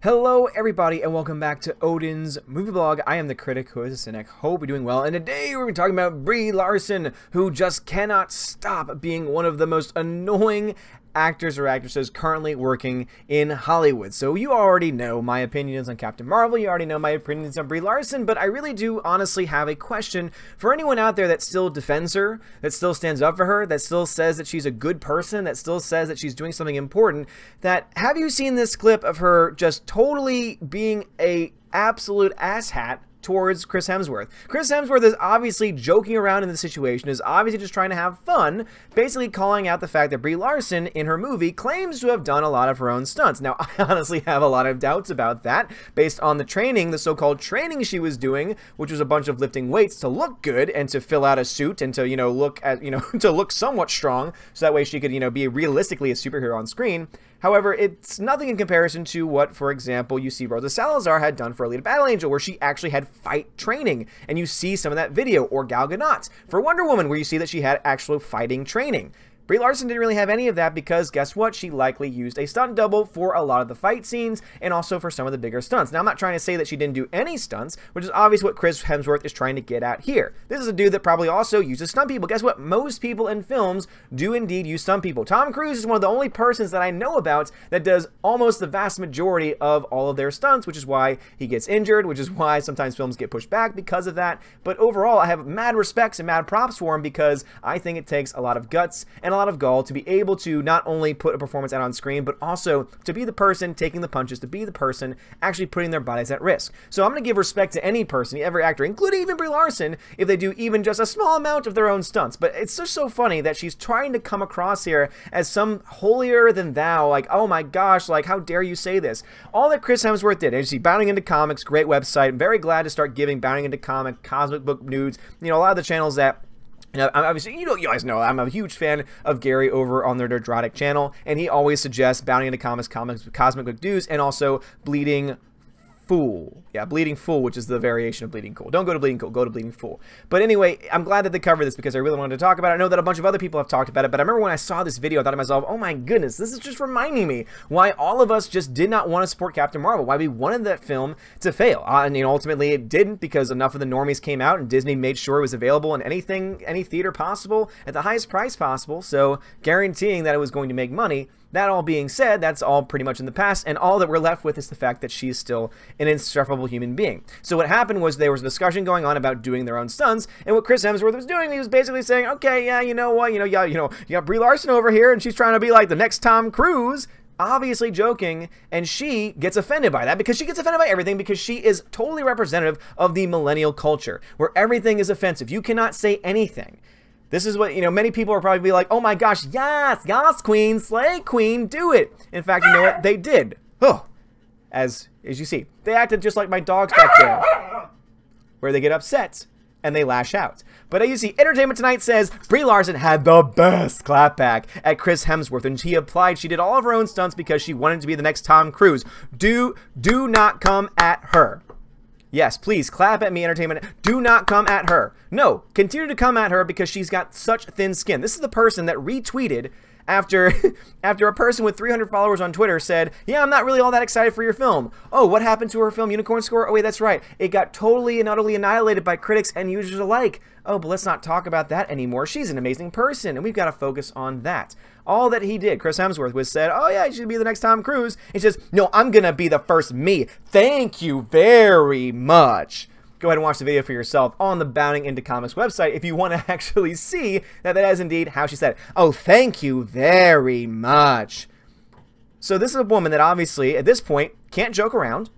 Hello everybody and welcome back to Odin's Movie Blog. I am the critic who is a cynic. Hope you're doing well. And today we're talking about Brie Larson, who just cannot stop being one of the most annoying actors or actresses currently working in Hollywood. So you already know my opinions on Captain Marvel, you already know my opinions on Brie Larson, but I really do honestly have a question for anyone out there that still defends her, that still stands up for her, that still says that she's a good person, that still says that she's doing something important. That have you seen this clip of her just totally being a absolute asshat towards Chris Hemsworth? Chris Hemsworth is obviously joking around in the situation, is obviously just trying to have fun, basically calling out the fact that Brie Larson in her movie claims to have done a lot of her own stunts. Now, I honestly have a lot of doubts about that based on the training, the so-called training she was doing, which was a bunch of lifting weights to look good and to fill out a suit and to, look at, to look somewhat strong so that way she could, be realistically a superhero on screen. However, it's nothing in comparison to what, for example, you see Rosa Salazar had done for Alita Battle Angel, where she actually had fight training, and you see some of that video, or Gal Gadot for Wonder Woman, where you see that she had actual fighting training. Brie Larson didn't really have any of that because, guess what? She likely used a stunt double for a lot of the fight scenes and also for some of the bigger stunts. Now, I'm not trying to say that she didn't do any stunts, which is obviously what Chris Hemsworth is trying to get at here. This is a dude that probably also uses stunt people. Guess what? Most people in films do indeed use stunt people. Tom Cruise is one of the only persons that I know about that does almost the vast majority of all of their stunts, which is why he gets injured, which is why sometimes films get pushed back because of that. But overall, I have mad respects and mad props for him because I think it takes a lot of guts and a lot of gall to be able to not only put a performance out on screen, but also to be the person taking the punches, to be the person actually putting their bodies at risk. So I'm going to give respect to any person, every actor, including even Brie Larson, if they do even just a small amount of their own stunts. But it's just so funny that she's trying to come across here as some holier than thou, like, oh my gosh, like, how dare you say this? All that Chris Hemsworth did, as you see, Bounding Into Comics, great website. I'm very glad to start giving Bounding Into Comic, Cosmic Book Nudes, a lot of the channels that obviously, you guys know I'm a huge fan of Gary over on their Nerdrotic channel, and he always suggests Bounding Into Comics, Cosmic Book Dudes, and also Bleeding Fool. Yeah, Bleeding Fool, which is the variation of Bleeding Cool. Don't go to Bleeding Cool, go to Bleeding Fool. But anyway, I'm glad that they covered this because I really wanted to talk about it. I know that a bunch of other people have talked about it, but I remember when I saw this video, I thought to myself, oh my goodness, this is just reminding me why all of us just did not want to support Captain Marvel, why we wanted that film to fail. And ultimately it didn't, because enough of the normies came out and Disney made sure it was available in any theater possible at the highest price possible, so guaranteeing that it was going to make money. That all being said, that's all pretty much in the past, and all that we're left with is the fact that she's still an insufferable human being. So what happened was there was a discussion going on about doing their own stunts, and what Chris Hemsworth was doing, he was basically saying, okay, yeah, you know what, you got Brie Larson over here, and she's trying to be like the next Tom Cruise, obviously joking, and she gets offended by that because she gets offended by everything because she is totally representative of the millennial culture, where everything is offensive. You cannot say anything. This is what, many people are probably be like, oh my gosh, yes, yes, queen, slay queen, do it. In fact, you know what? They did. Oh, as you see, they acted just like my dogs back there, where they get upset and they lash out. But as you see, Entertainment Tonight says Brie Larson had the best clapback at Chris Hemsworth, and she did all of her own stunts because she wanted to be the next Tom Cruise. Do not come at her. Yes, please, clap at me, Entertainment. Do not come at her. No, continue to come at her because she's got such thin skin. This is the person that retweeted after a person with 300 followers on Twitter said, yeah, I'm not really all that excited for your film. Oh, what happened to her film Unicorn Score? Oh, wait, that's right. It got totally and utterly annihilated by critics and users alike. Oh, but let's not talk about that anymore. She's an amazing person, and we've got to focus on that. All that he did, Chris Hemsworth, was said, oh yeah, you should be the next Tom Cruise. He says, no, I'm going to be the first me. Thank you very much. Go ahead and watch the video for yourself on the Bounding Into Comics website if you want to actually see that is indeed how she said it. Oh, thank you very much. So this is a woman that obviously, at this point, can't joke around,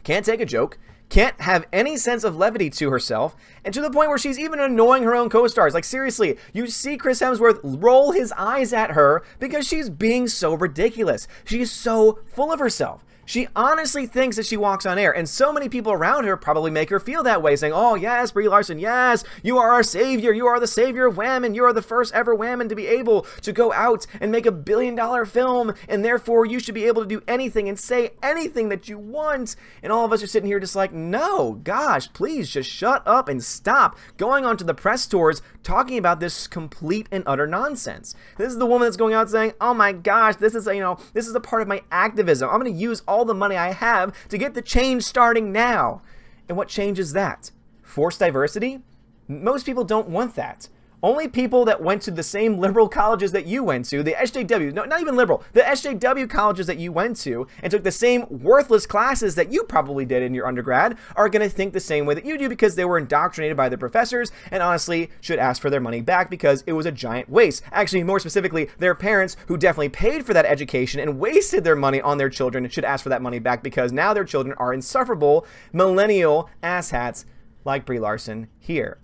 can't take a joke, can't have any sense of levity to herself, and to the point where she's even annoying her own co-stars. Like, seriously, you see Chris Hemsworth roll his eyes at her because she's being so ridiculous. She's so full of herself. She honestly thinks that she walks on air, and so many people around her probably make her feel that way, saying, oh yes, Brie Larson, yes, you are our savior, you are the savior of Whammon, you are the first ever Whammon to be able to go out and make $1 billion film, and therefore you should be able to do anything and say anything that you want. And all of us are sitting here just like, no, gosh, please just shut up and stop going on to the press tours talking about this complete and utter nonsense. This is the woman that's going out saying, oh my gosh, this is a part of my activism. I'm going to use all all the money I have to get the change starting now. And what change is that? Forced diversity? Most people don't want that. Only people that went to the same liberal colleges that you went to, the SJW, no, not even liberal, the SJW colleges that you went to and took the same worthless classes that you probably did in your undergrad, are going to think the same way that you do because they were indoctrinated by the professors and honestly should ask for their money back because it was a giant waste. Actually, more specifically, their parents who definitely paid for that education and wasted their money on their children should ask for that money back because now their children are insufferable millennial asshats like Brie Larson here.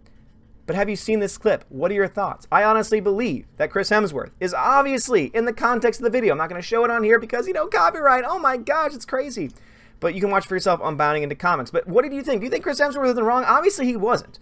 But have you seen this clip? What are your thoughts? I honestly believe that Chris Hemsworth is obviously in the context of the video. I'm not going to show it on here because, you know, copyright. Oh my gosh, it's crazy. But you can watch for yourself on Bounding Into Comics. But what did you think? Do you think Chris Hemsworth was in the wrong? Obviously, he wasn't.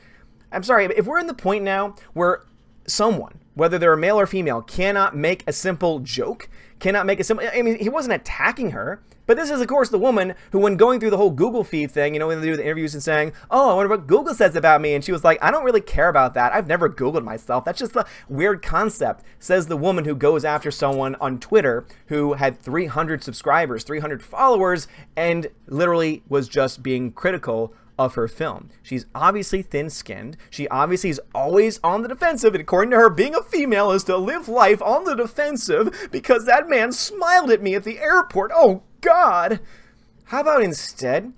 I'm sorry, if we're in the point now where someone, whether they're a male or female, cannot make a simple joke, cannot make a simple... I mean, he wasn't attacking her. But this is, of course, the woman who, when going through the whole Google feed thing, you know, when they do the interviews and saying, oh, I wonder what Google says about me. And she was like, I don't really care about that. I've never Googled myself. That's just a weird concept, says the woman who goes after someone on Twitter who had 300 subscribers, 300 followers, and literally was just being critical of her film. She's obviously thin-skinned. She obviously is always on the defensive, and according to her, being a female is to live life on the defensive because that man smiled at me at the airport. Oh, God. How about instead,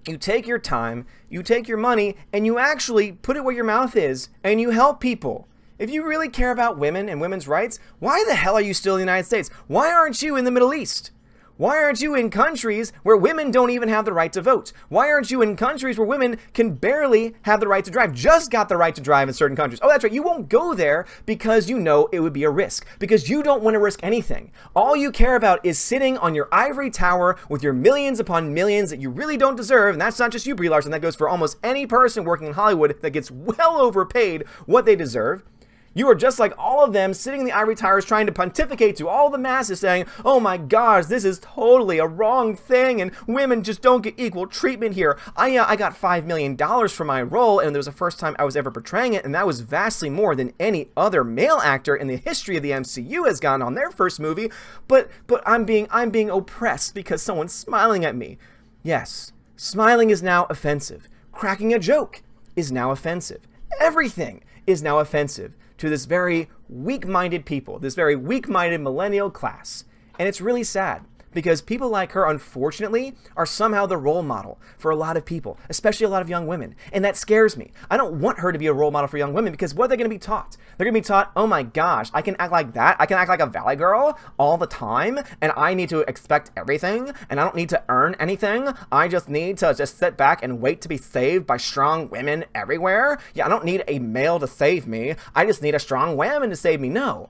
you take your time, you take your money, and you actually put it where your mouth is, and you help people. If you really care about women and women's rights, why the hell are you still in the United States? Why aren't you in the Middle East? Why aren't you in countries where women don't even have the right to vote? Why aren't you in countries where women can barely have the right to drive? Just got the right to drive in certain countries. Oh, that's right. You won't go there because you know it would be a risk. Because you don't want to risk anything. All you care about is sitting on your ivory tower with your millions upon millions that you really don't deserve. And that's not just you, Brie Larson. That goes for almost any person working in Hollywood that gets well overpaid what they deserve. You are just like all of them sitting in the ivory towers trying to pontificate to all the masses saying, oh my gosh, this is totally a wrong thing and women just don't get equal treatment here. I got $5 million for my role and it was the first time I was ever portraying it and that was vastly more than any other male actor in the history of the MCU has gotten on their first movie. But I'm being oppressed because someone's smiling at me. Yes, smiling is now offensive. Cracking a joke is now offensive. Everything is now offensive to this very weak-minded people, this very weak-minded millennial class. And it's really sad because people like her, unfortunately, are somehow the role model for a lot of people, especially a lot of young women. And that scares me. I don't want her to be a role model for young women because what are they going to be taught? They're going to be taught, oh my gosh, I can act like that. I can act like a valley girl all the time. And I need to expect everything. And I don't need to earn anything. I just need to just sit back and wait to be saved by strong women everywhere. Yeah, I don't need a male to save me. I just need a strong woman to save me. No.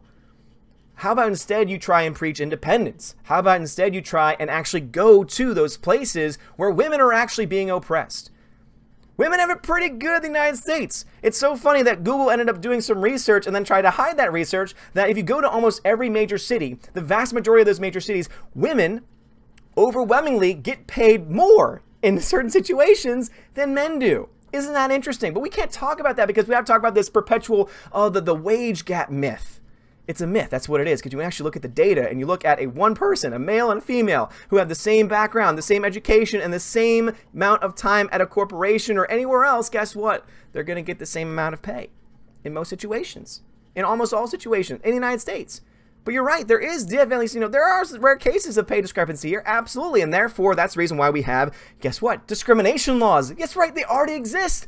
How about instead you try and preach independence? How about instead you try and actually go to those places where women are actually being oppressed? Women have it pretty good in the United States. It's so funny that Google ended up doing some research and then tried to hide that research that if you go to almost every major city, the vast majority of those major cities, women overwhelmingly get paid more in certain situations than men do. Isn't that interesting? But we can't talk about that because we have to talk about this perpetual, the wage gap myth. It's a myth. That's what it is. Because you actually look at the data and you look at one person, a male and a female, who have the same background, the same education, and the same amount of time at a corporation or anywhere else, guess what? They're going to get the same amount of pay in most situations, in almost all situations in the United States. But you're right. There is definitely, there are rare cases of pay discrepancy here. Absolutely. And therefore, that's the reason why we have, guess what? Discrimination laws. Yes, right. They already exist.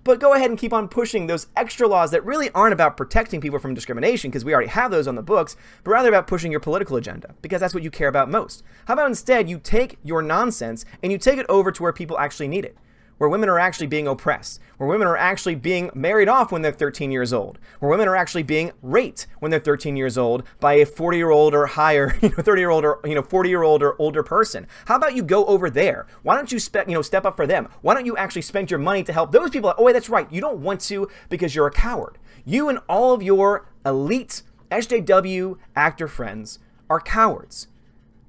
But go ahead and keep on pushing those extra laws that really aren't about protecting people from discrimination, because we already have those on the books, but rather about pushing your political agenda, because that's what you care about most. How about instead you take your nonsense and you take it over to where people actually need it, where women are actually being oppressed, where women are actually being married off when they're 13 years old, where women are actually being raped when they're 13 years old by a 40-year-old or higher, 30-year-old or 40-year-old or older person. How about you go over there? Why don't you step up for them? Why don't you actually spend your money to help those people? Oh wait, that's right. You don't want to because you're a coward. You and all of your elite SJW actor friends are cowards.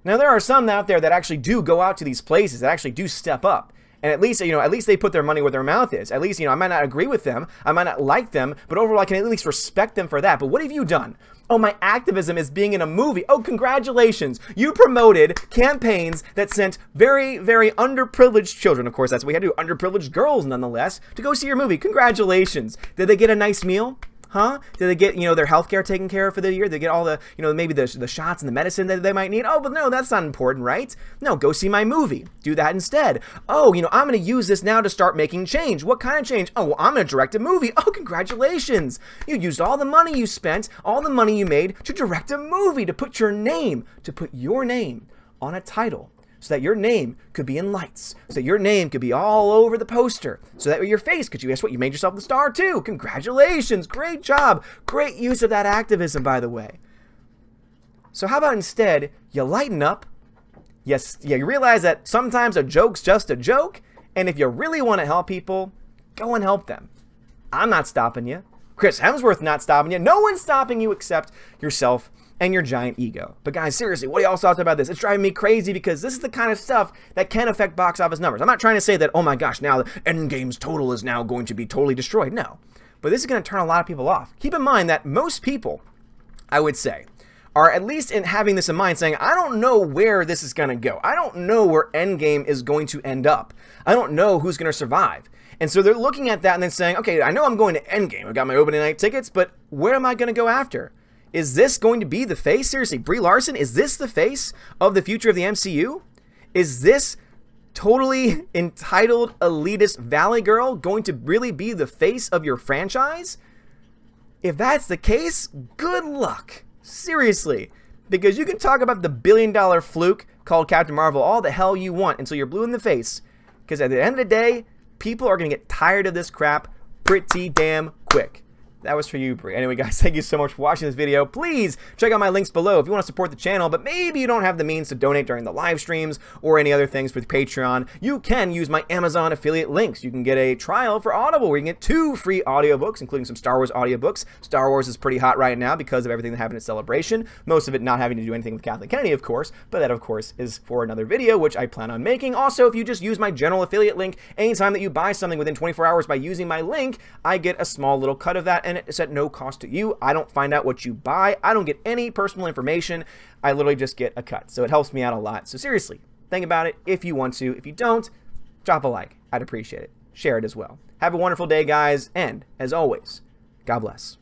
Now there are some out there that actually do go out to these places, that actually do step up. And at least, at least they put their money where their mouth is. At least, I might not agree with them, I might not like them, but overall I can at least respect them for that. But what have you done? Oh, my activism is being in a movie. Oh, congratulations. You promoted campaigns that sent very, very underprivileged children, of course, that's what we had to do, underprivileged girls nonetheless, to go see your movie. Congratulations. Did they get a nice meal? Huh? Did they get, their health care taken care of for the year? Did they get all the, maybe the shots and the medicine that they might need? Oh, but no, that's not important, right? No, go see my movie. Do that instead. Oh, I'm going to use this now to start making change. What kind of change? Oh, well, I'm going to direct a movie. Oh, congratulations. You used all the money you spent, all the money you made to direct a movie, to put your name on a title. So that your name could be in lights, so that your name could be all over the poster, so that your face, because guess what, you made yourself the star too. Congratulations, great job, great use of that activism, by the way. So how about instead, you lighten up, yes, you realize that sometimes a joke's just a joke, and if you really want to help people, go and help them. I'm not stopping you. Chris Hemsworth not stopping you. No one's stopping you except yourself and your giant ego. But guys, seriously, what are y'all thoughts about this? It's driving me crazy because this is the kind of stuff that can affect box office numbers. I'm not trying to say that, oh my gosh, now the Endgame's total is now going to be totally destroyed. No. But this is going to turn a lot of people off. Keep in mind that most people, I would say, are at least in having this in mind, saying, I don't know where this is going to go. I don't know where Endgame is going to end up. I don't know who's going to survive. And so they're looking at that and then saying, okay, I know I'm going to Endgame. I've got my opening night tickets, but where am I going to go after? Is this going to be the face? Seriously, Brie Larson, is this the face of the future of the MCU? Is this totally entitled elitist Valley Girl going to really be the face of your franchise? If that's the case, good luck. Seriously. Because you can talk about the billion-dollar fluke called Captain Marvel all the hell you want until you're blue in the face. Because at the end of the day, people are going to get tired of this crap pretty damn quick. That was for you, Brie. Anyway, guys, thank you so much for watching this video. Please check out my links below if you want to support the channel, but maybe you don't have the means to donate during the live streams or any other things with Patreon. You can use my Amazon affiliate links. You can get a trial for Audible where you can get 2 free audiobooks, including some Star Wars audiobooks. Star Wars is pretty hot right now because of everything that happened at Celebration. Most of it not having to do anything with Kathleen Kennedy, of course, but that, of course, is for another video, which I plan on making. Also, if you just use my general affiliate link, anytime that you buy something within 24 hours by using my link, I get a small little cut of that, and it's at no cost to you. I don't find out what you buy. I don't get any personal information. I literally just get a cut. So it helps me out a lot. So seriously, think about it if you want to. If you don't, drop a like. I'd appreciate it. Share it as well. Have a wonderful day, guys. And as always, God bless.